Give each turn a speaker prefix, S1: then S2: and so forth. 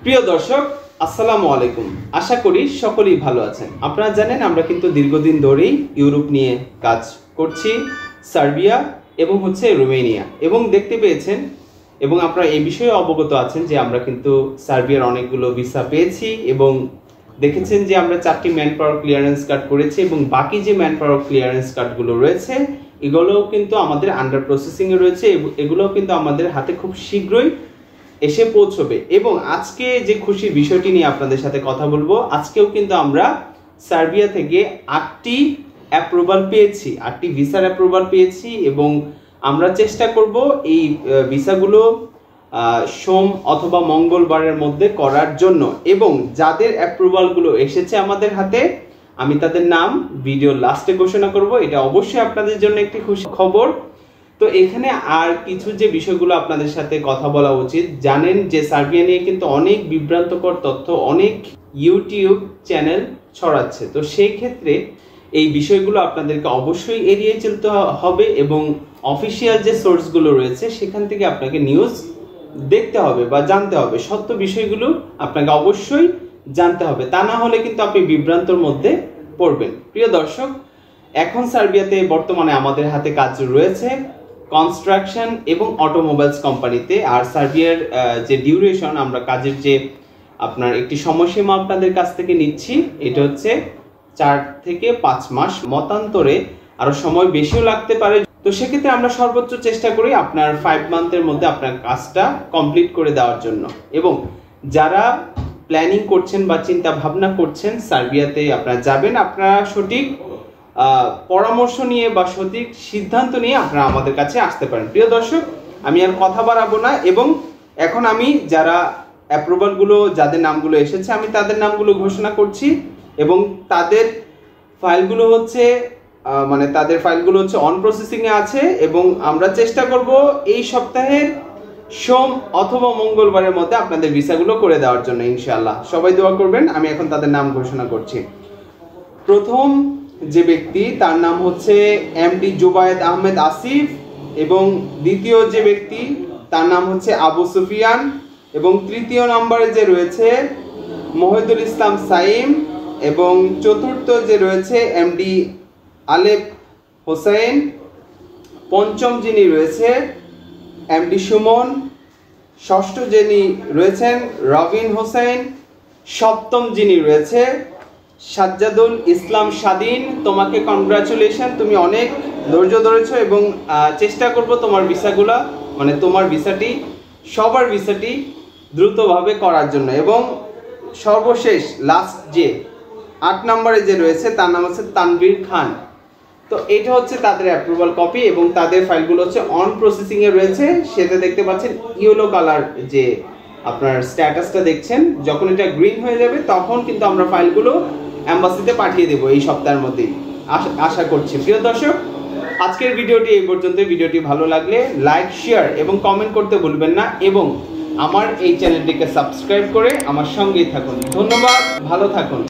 S1: প্রিয় দর্শক, আসসালামু আলাইকুম। আশা করি সকলেই ভালো আছেন। আপনারা জানেন আমরা কিন্তু দীর্ঘদিন ধরেই ইউরোপ নিয়ে কাজ করছি, সার্বিয়া এবং রোমেনিয়া, এবং দেখতে পেয়েছেন এবং আপনারা এই বিষয়ে অবগত আছেন যে আমরা কিন্তু সার্বিয়ার অনেকগুলো ভিসা পেয়েছি এবং দেখেছেন যে আমরা 4টি ম্যান পাওয়ার ক্লিয়ারেন্স কার্ড করেছি এবং বাকি যে ম্যান পাওয়ার ক্লিয়ারেন্স কার্ডগুলো রয়েছে এগুলোও কিন্তু আমাদের আন্ডার প্রসেসিংয়ে রয়েছে। এগুলোও কিন্তু আমাদের হাতে খুব শীঘ্রই এসে পৌঁছবে। এবং আজকে যে খুশির বিষয়টি নিয়ে আপনাদের সাথে কথা বলবো, আজকেও কিন্তু আমরা সার্বিয়া থেকে 8টি অ্যাপ্রুভাল পেয়েছি, 8টি ভিসার অ্যাপ্রুভাল পেয়েছি এবং আমরা চেষ্টা করব এই ভিসাগুলো সোম অথবা মঙ্গলবারের মধ্যে করার জন্য। এবং যাদের অ্যাপ্রুভালগুলো এসেছে আমাদের হাতে, আমি তাদের নাম ভিডিও লাস্টে ঘোষণা করব। এটা অবশ্যই আপনাদের জন্য একটি খুশি খবর। তো এখানে আর কিছু যে বিষয়গুলো আপনাদের সাথে কথা বলা উচিত, জানেন যে সার্বিয়া নিয়ে কিন্তু অনেক বিভ্রান্তকর তথ্য অনেক ইউটিউব চ্যানেল ছড়াচ্ছে। তো সেই ক্ষেত্রে এই বিষয়গুলো আপনাদেরকে অবশ্যই এড়িয়ে চলতে হবে এবং অফিসিয়াল যে সোর্সগুলো রয়েছে সেখান থেকে আপনাকে নিউজ দেখতে হবে বা জানতে হবে। সত্য বিষয়গুলো আপনাকে অবশ্যই জানতে হবে, তা না হলে কিন্তু আপনি বিভ্রান্তর মধ্যে পড়বেন। প্রিয় দর্শক, এখন সার্বিয়াতে বর্তমানে আমাদের হাতে কাজ রয়েছে কনস্ট্রাকশন এবং অটোমোবাইলস কোম্পানিতে। আর সার্বিয়ার যে ডিউরেশন, আমরা কাজের যে আপনার একটি সময়সীমা আপনাদের কাছ থেকে নিচ্ছি, এটা হচ্ছে 4 থেকে 5 মাস। মতান্তরে আরো সময় বেশিও লাগতে পারে। তো সেক্ষেত্রে আমরা সর্বোচ্চ চেষ্টা করি আপনার 5 মান্থের মধ্যে আপনার কাজটা কমপ্লিট করে দেওয়ার জন্য। এবং যারা প্ল্যানিং করছেন বা চিন্তা ভাবনা করছেন সার্বিয়াতে আপনারা যাবেন, আপনারা সঠিক পরামর্শ নিয়ে বা সঠিক সিদ্ধান্ত নিয়ে আপনারা আমাদের কাছে আসতে পারেন। প্রিয় দর্শক, আমি আর কথা বাড়াবো না এবং এখন আমি যারা অ্যাপ্রুভালগুলো, যাদের নামগুলো এসেছে, আমি তাদের নামগুলো ঘোষণা করছি এবং তাদের ফাইলগুলো হচ্ছে অন প্রসেসিংয়ে আছে এবং আমরা চেষ্টা করব এই সপ্তাহের সোম অথবা মঙ্গলবারের মধ্যে আপনাদের ভিসাগুলো করে দেওয়ার জন্য ইনশাআল্লাহ। সবাই দোয়া করবেন। আমি এখন তাদের নাম ঘোষণা করছি। প্রথম যে ব্যক্তি, তার নাম হচ্ছে এমডি জুবায়েদ আহমেদ আসিফ, এবং দ্বিতীয় যে ব্যক্তি তার নাম হচ্ছে আবু সুফিয়ান, এবং তৃতীয় নম্বরে যে রয়েছে মহিদুল ইসলাম সাইম, এবং চতুর্থ যে রয়েছে এমডি আলেপ হোসেন, পঞ্চম যিনি রয়েছে এমডি সুমন, ষষ্ঠ যিনি রয়েছেন রবিন হোসেন, সপ্তম যিনি রয়েছে সাজ্জাদুল ইসলাম স্বাধীন। তোমাকে কনগ্রাচুলেশন, তুমি অনেক ধৈর্য ধরেছো এবং চেষ্টা করব তোমার ভিসাগুলা, তোমার ভিসাটি, সবার ভিসাটি দ্রুতভাবে করার জন্য। এবং সর্বশেষ লাস্ট যে 8 নম্বরে যে রয়েছে তার নাম হচ্ছে তানভীর খান। তো এটা হচ্ছে তাদের অ্যাপ্রুভাল কপি এবং তাদের ফাইলগুলো হচ্ছে অন প্রসেসিংয়ে রয়েছে। সেটা দেখতে পাচ্ছেন ইয়েলো কালার যে আপনার স্ট্যাটাসটা দেখছেন, যখন এটা গ্রিন হয়ে যাবে তখন কিন্তু আমরা ফাইলগুলো অ্যাম্বাসিতে পাঠিয়ে দেবো এই সপ্তাহের মধ্যেই, আশা করছি। প্রিয় দর্শক, আজকের ভিডিওটি এই পর্যন্ত। ভিডিওটি ভালো লাগলে লাইক, শেয়ার এবং কমেন্ট করতে ভুলবেন না এবং আমার এই চ্যানেলটিকে সাবস্ক্রাইব করে আমার সঙ্গেই থাকুন। ধন্যবাদ, ভালো থাকুন।